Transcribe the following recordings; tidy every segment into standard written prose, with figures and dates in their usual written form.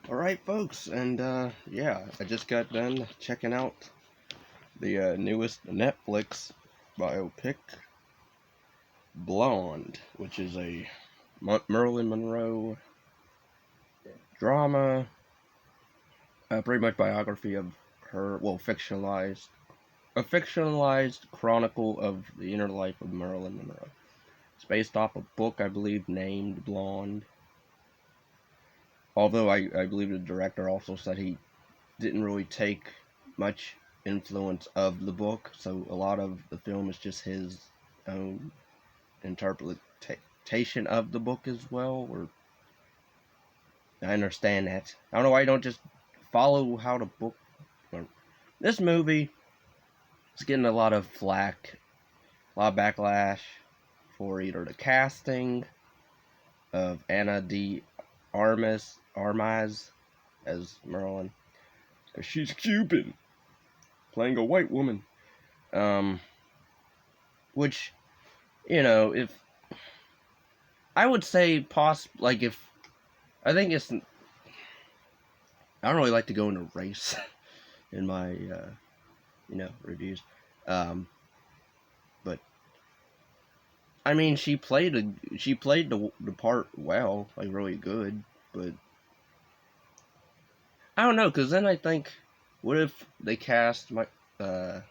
Alright, folks, and yeah, I just got done checking out the newest Netflix biopic, Blonde, which is a Marilyn Monroe drama, pretty much biography of her, well, a fictionalized chronicle of the inner life of Marilyn Monroe. It's based off a book, I believe, named Blonde, although I believe the director also said he didn't really take much influence of the book, so a lot of the film is just his own interpretation of the book as well. Or I understand that. I don't know why you don't just follow how the book. Or, this movie is getting a lot of flack, a lot of backlash for either the casting of Anna de Armas as Marilyn, because she's Cuban, playing a white woman. Which, if I would say if I think it's, I don't really like to go into race in my reviews, but I mean she played the part well, like really good, but I don't know, because then I think, what if they cast what if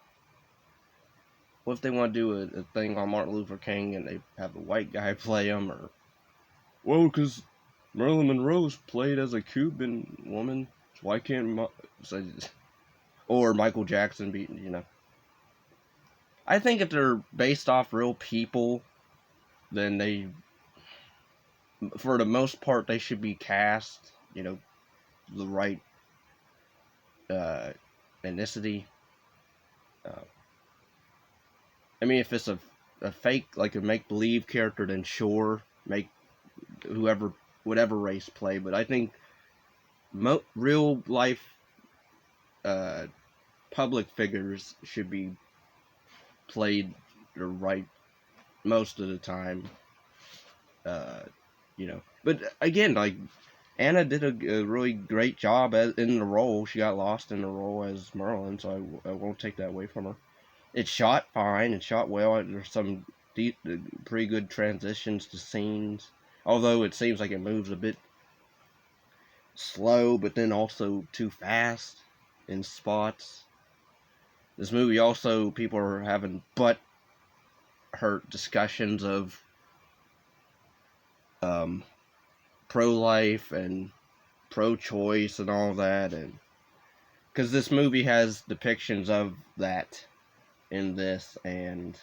they want to do a thing on Martin Luther King and they have a white guy play him, or well, because Marilyn Monroe's played as a Cuban woman, so why can't or Michael Jackson be, I think if they're based off real people, then for the most part, they should be cast, the right ethnicity. I mean, if it's a fake, like a make-believe character, then sure, make whatever race play. But I think real life public figures should be played the right most of the time. But again, like, Anna did a really great job in the role. She got lost in the role as Merlin, so I won't take that away from her. It's shot fine and shot well. There's some pretty good transitions to scenes, although it seems like it moves a bit slow, but then also too fast in spots. This movie also, people are having butt hurt discussions of pro-life and pro-choice and all that, and because this movie has depictions of that in this, and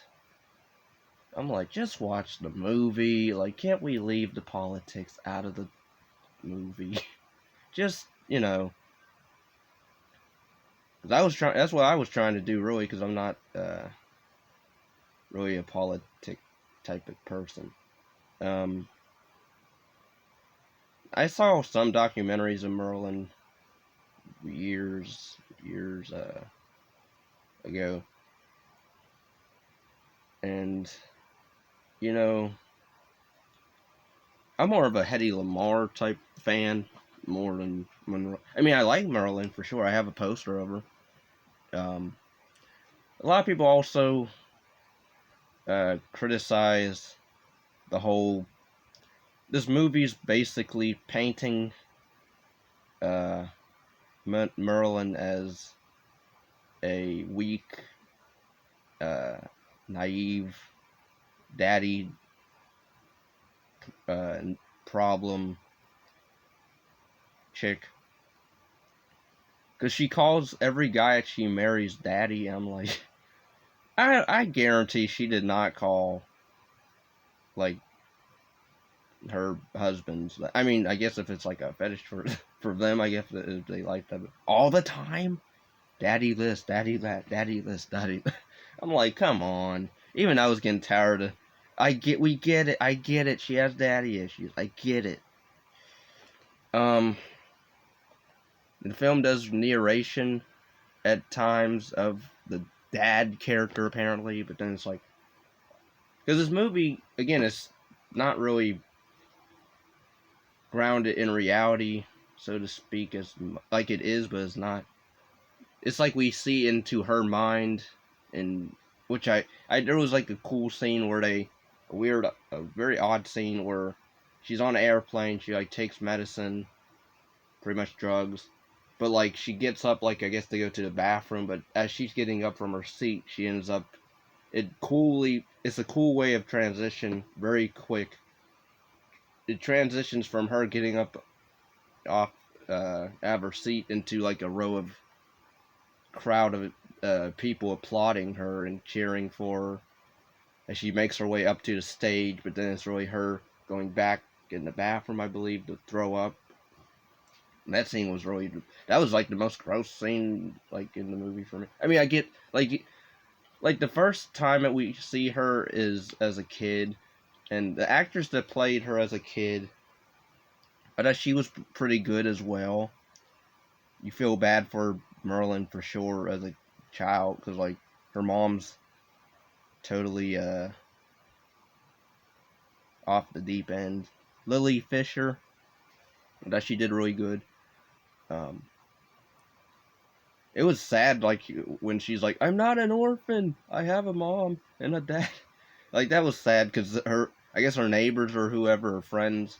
I'm like, just watch the movie. Like, can't we leave the politics out of the movie? Just, that's what I was trying to do, really, because I'm not really a politic type of person. I saw some documentaries of Merlin years ago, and I'm more of a Hedy Lamarr type fan more than Monroe. I mean, I like Marilyn for sure. I have a poster of her. A lot of people also criticize the whole. This movie's basically painting Marilyn as a weak, naive, daddy problem chick, because she calls every guy that she marries daddy. I'm like, I guarantee she did not call, like, her husbands. I mean, I guess if it's like a fetish for them, I guess if they like that all the time, daddy this, daddy that, daddy this, daddy. I'm like, come on. Even I was getting tired of. We get it. I get it. She has daddy issues. I get it. The film does narration at times of the dad character, apparently, but then it's like, because this movie, again, is not really grounded in reality, so to speak, as like it is, but it's not. It's like we see into her mind, and which I there was like a cool scene where a very odd scene where she's on an airplane, she like takes medicine, pretty much drugs, but like she gets up, like I guess to go to the bathroom, but as she's getting up from her seat, she ends up it's a cool way of transition, very quick. It transitions from her getting up off out of her seat into like a row of crowd of people applauding her and cheering for her as she makes her way up to the stage. But then it's really her going back in the bathroom, I believe, to throw up. And that scene was really, that was like the most gross scene like in the movie for me. I mean, I get like the first time that we see her is as a kid, and the actress that played her as a kid, I thought she was pretty good as well. You feel bad for Marilyn for sure as a child, because like her mom's totally off the deep end. Lily Fisher, that she did really good. Um, it was sad, like when she's like, "I'm not an orphan. I have a mom and a dad." Like that was sad because I guess her neighbors or whoever, her friends,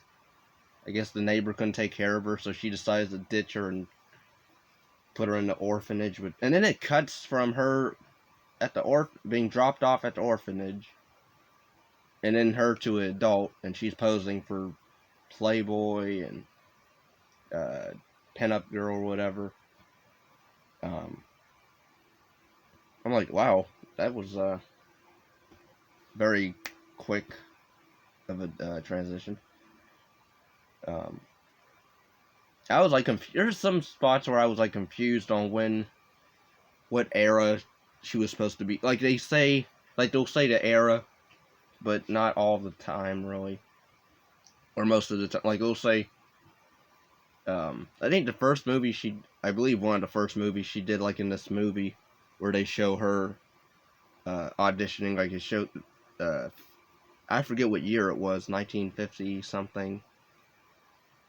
I guess the neighbor couldn't take care of her, so she decides to ditch her and put her in the orphanage. And then it cuts from her at the being dropped off at the orphanage, and then her to an adult, and she's posing for Playboy and uh, pinup girl or whatever. Um, I'm like, wow, that was very quick of a transition. Um, I was like, there's some spots where I was like confused on what era she was supposed to be. Like they'll say the era, but not all the time really, or most of the time. Like they'll say, I think the first movie I believe one of the first movies she did, like in this movie, where they show her auditioning, like it showed, I forget what year it was, 1950 something.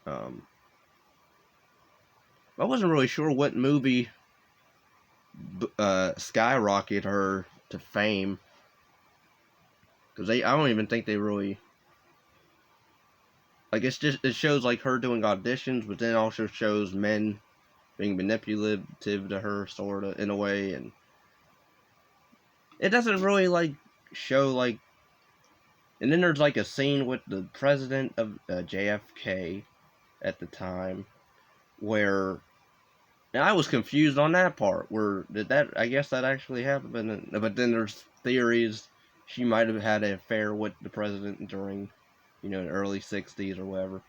Um, I wasn't really sure what movie skyrocketed her to fame, because I don't even think they really, like it shows like her doing auditions, but then also shows men being manipulative to her, sort of, in a way, and it doesn't really like show like. And then there's like a scene with the president of JFK at the time where, and I was confused on that part. Where did that? I guess that actually happened. But then there's theories she might have had an affair with the president during, the early '60s or whatever.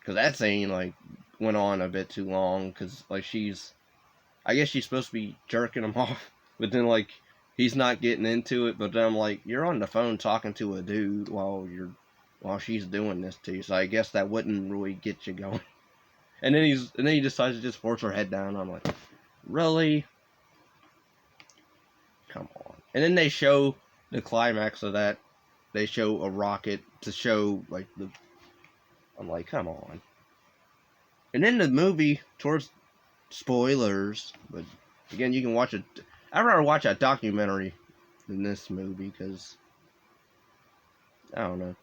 Because that scene like went on a bit too long. Because like I guess she's supposed to be jerking him off, but then like he's not getting into it. But then I'm like, you're on the phone talking to a dude while she's doing this to you. So I guess that wouldn't really get you going. And then he decides to just force her head down. I'm like, really? Come on. And then they show the climax of that. They show a rocket to show like the. I'm like, come on. And then the movie, towards spoilers, but again, you can watch it. I'd rather watch a documentary than this movie because I don't know.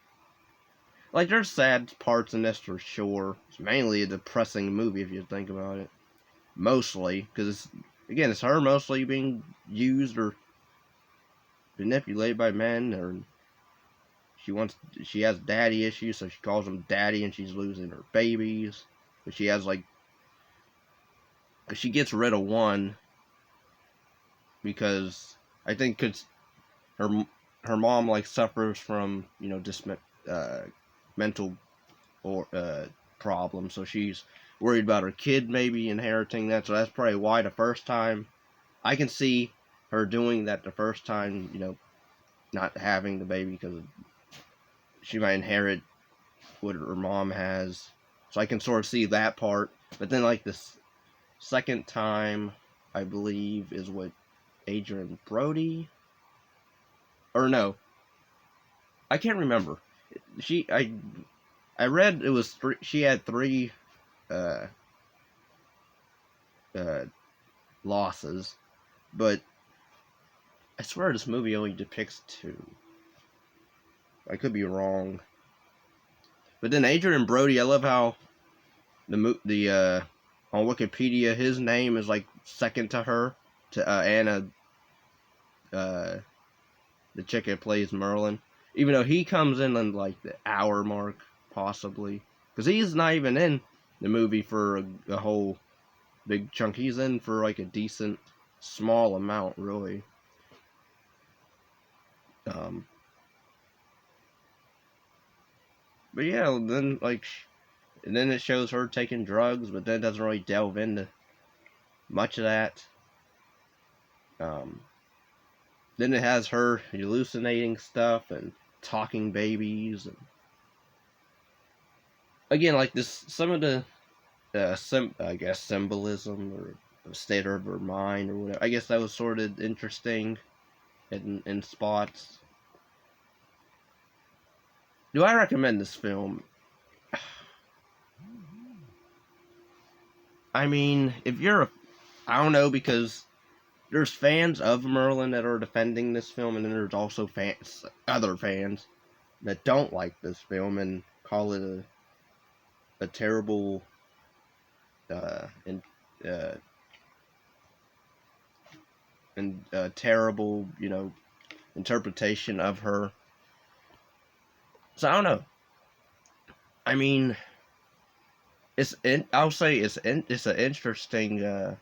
Like there's sad parts in this for sure. It's mainly a depressing movie if you think about it. Mostly because it's her mostly being used or manipulated by men, or she has daddy issues, so she calls him daddy, and she's losing her babies. But she has like she gets rid of one because I think cause her her mom like suffers from just mental or problems, so she's worried about her kid maybe inheriting that. So that's probably why the first time I can see her doing that the first time, not having the baby because she might inherit what her mom has. So I can sort of see that part. But then like this second time, I believe is what Adrian Brody, or no, I can't remember. I read it was she had three uh, uh, losses, but I swear this movie only depicts 2. I could be wrong. But then Adrian Brody, I love how the on Wikipedia his name is like second to her, to Anna, uh, the chick that plays Merlin. Even though he comes in on like the hour mark, possibly, because he's not even in the movie for a whole big chunk. He's in for like a decent small amount, really. Um, but yeah, then like, and then it shows her taking drugs, but then doesn't really delve into much of that. Um, then it has her hallucinating stuff and talking babies, and again, like this, some of the I guess symbolism or state of her mind or whatever. I guess that was sort of interesting in spots. Do I recommend this film? I mean, if you're I don't know, because there's fans of Merlin that are defending this film, and then there's also other fans that don't like this film and call it a terrible and uh, terrible, interpretation of her. So I don't know. I mean, I'll say it's an interesting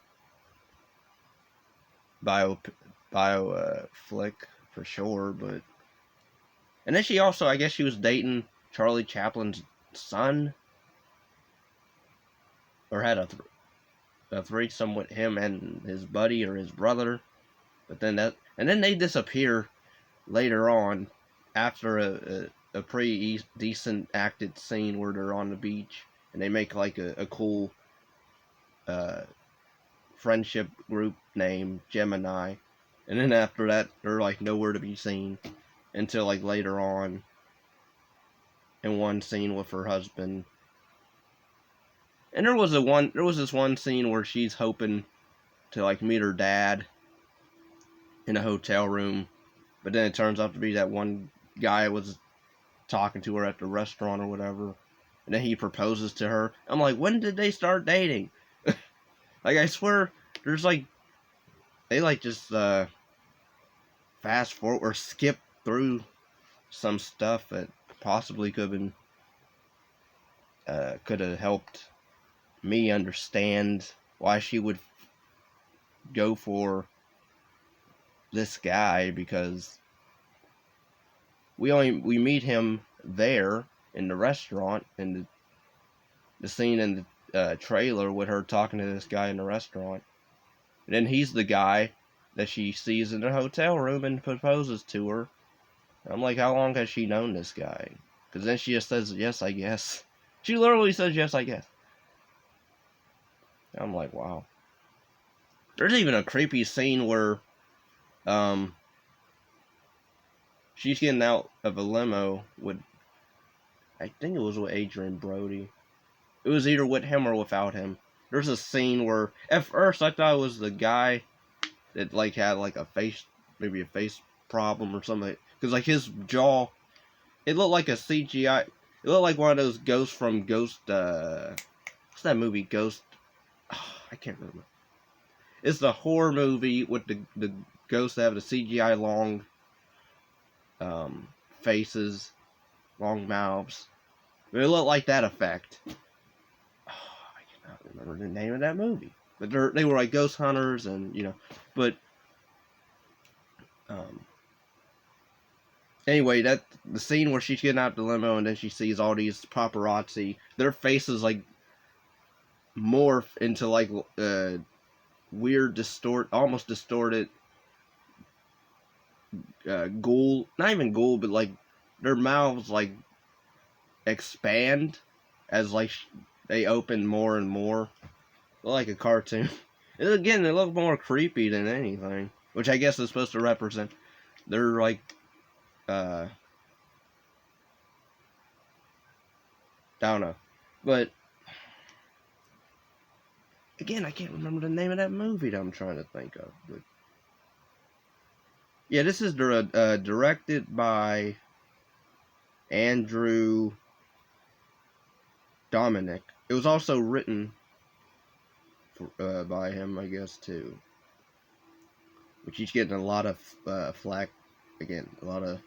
bio flick for sure, but and then she also, I guess she was dating Charlie Chaplin's son, or had a threesome with him and his buddy or his brother, but then then they disappear later on after a pretty decent acted scene where they're on the beach and they make like a cool uh, friendship group named Gemini, and then after that they're like nowhere to be seen until like later on in one scene with her husband. And there was this one scene where she's hoping to like meet her dad in a hotel room, but then it turns out to be that one guy was talking to her at the restaurant or whatever, and then he proposes to her. I'm like, when did they start dating? Like, I swear there's like they like just fast forward or skip through some stuff that possibly could have helped me understand why she would go for this guy, because we meet him there in the restaurant, in the scene in the trailer with her talking to this guy in the restaurant, and then he's the guy that she sees in the hotel room and proposes to her. I'm like, how long has she known this guy? Because then she just says, yes, I guess. She literally says, yes, I guess. I'm like, wow. There's even a creepy scene where she's getting out of a limo with, I think it was with Adrian Brody. It was either with him or without him. There's a scene where, at first, I thought it was the guy that like had like maybe a face problem or something. Because like his jaw, it looked like a CGI. It looked like one of those ghosts from Ghost. What's that movie? Ghost. Oh, I can't remember. It's the horror movie with the ghosts that have the CGI long faces, long mouths. But it looked like that effect. Oh, I cannot remember the name of that movie. But they were like ghost hunters, and But anyway, that the scene where she's getting out the limo and then she sees all these paparazzi, their faces like morph into like weird, almost distorted ghoul. Not even ghoul, but like their mouths like expand as like they open more and more, like a cartoon. And again, they look more creepy than anything, which I guess is supposed to represent they're like I don't know, but again, I can't remember the name of that movie that I'm trying to think of. But yeah, this is directed by Andrew Dominik. It was also written by him, I guess, too. Which he's getting a lot of flack. Again, a lot of.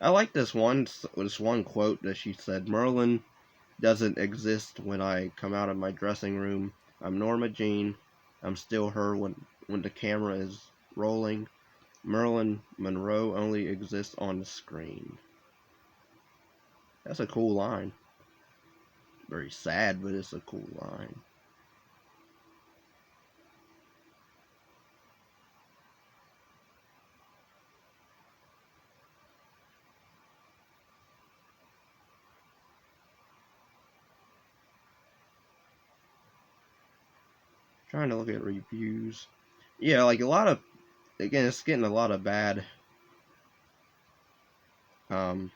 I like this one quote that she said. Merlin doesn't exist when I come out of my dressing room. I'm Norma Jean. I'm still her when the camera is rolling. Marilyn Monroe only exists on the screen. That's a cool line. Very sad, but it's a cool line. Trying to look at reviews. Yeah, like a lot of, again, it's getting a lot of bad um,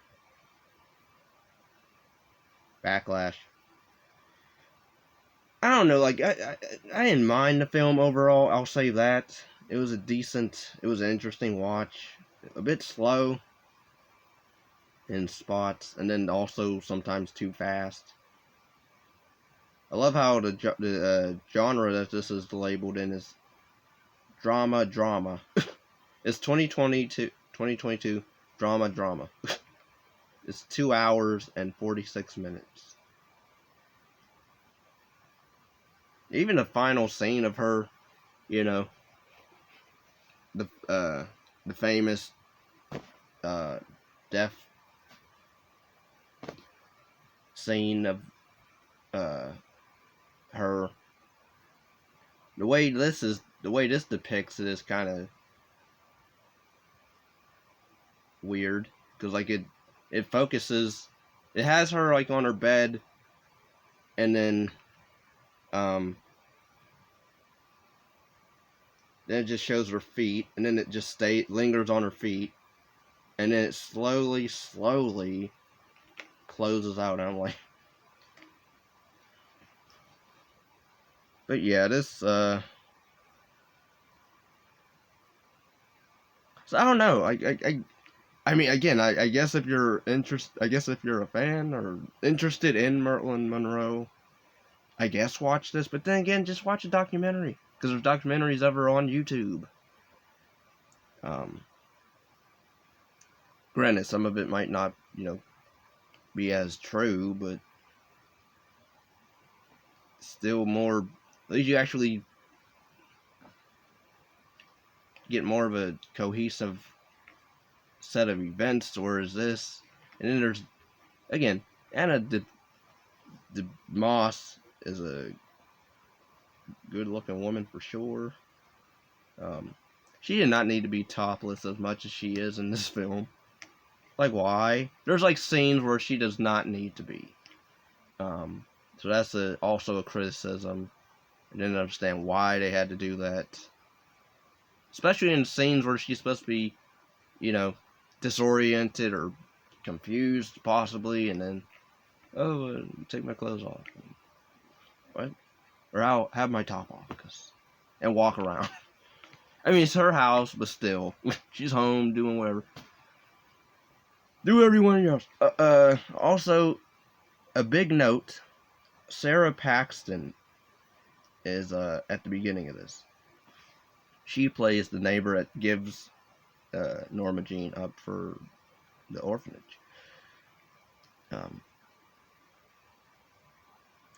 backlash. I don't know, like I didn't mind the film overall. I'll say that it was it was an interesting watch. A bit slow in spots, and then also sometimes too fast. I love how the genre that this is labeled in is drama. It's 2022 drama. It's 2 hours and 46 minutes. Even the final scene of her, you know, the famous death scene of uh, her. The way this depicts it is kind of weird because like it focuses, it has her like on her bed, and um then it just shows her feet, and then it just lingers on her feet, and then it slowly closes out. And I'm like, but yeah, this so I don't know. I mean, again, I guess if you're I guess if you're a fan or interested in Marilyn Monroe, I guess watch this. But then again, just watch a documentary because there's documentaries ever on YouTube. Um, Granted, some of it might not, be as true, but still more. At least you actually get more of a cohesive set of events. Or is this? And then there's again Anna de Moss is a good-looking woman for sure. Um, she did not need to be topless as much as she is in this film. Like, why? There's like scenes where she does not need to be. So that's also a criticism. I didn't understand why they had to do that, especially in scenes where she's supposed to be, you know, disoriented or confused, possibly, and then, take my clothes off. What? Or I'll have my top off, and walk around. I mean, it's her house, but still, she's home doing whatever. Do whatever you want else. Also, a big note: Sarah Paxton is at the beginning of this. She plays the neighbor that gives Norma Jean up for the orphanage.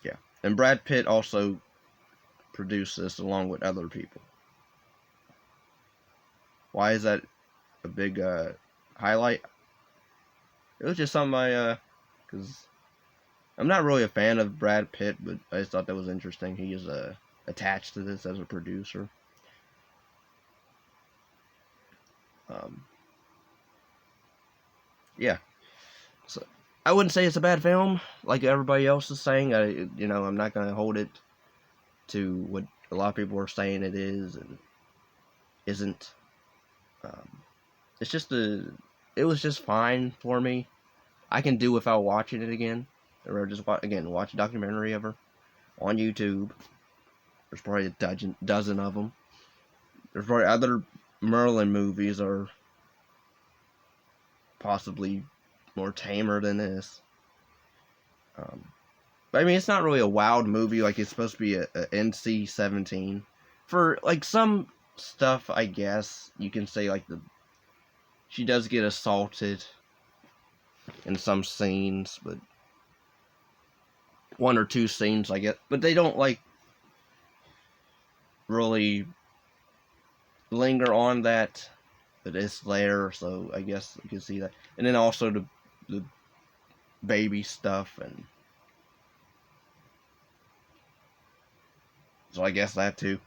Yeah, and Brad Pitt also produced this along with other people. Why is that a big highlight? It was just something because I'm not really a fan of Brad Pitt, but I just thought that was interesting. He is attached to this as a producer. Um, yeah. So I wouldn't say it's a bad film, like everybody else is saying. I'm not gonna hold it to what a lot of people are saying it is and isn't. Um, it's just it was just fine for me. I can do without watching it again, or just watch a documentary of her on YouTube. There's probably a dozen of them. There's probably other Merlin movies are possibly more tamer than this. But I mean, it's not really a wild movie. Like, it's supposed to be a NC-17. For like some stuff, I guess you can say like she does get assaulted in some scenes, but one or two scenes, I guess. But they don't like really linger on that. But it's there, so I guess you can see that. And then also the baby stuff, and so I guess that too.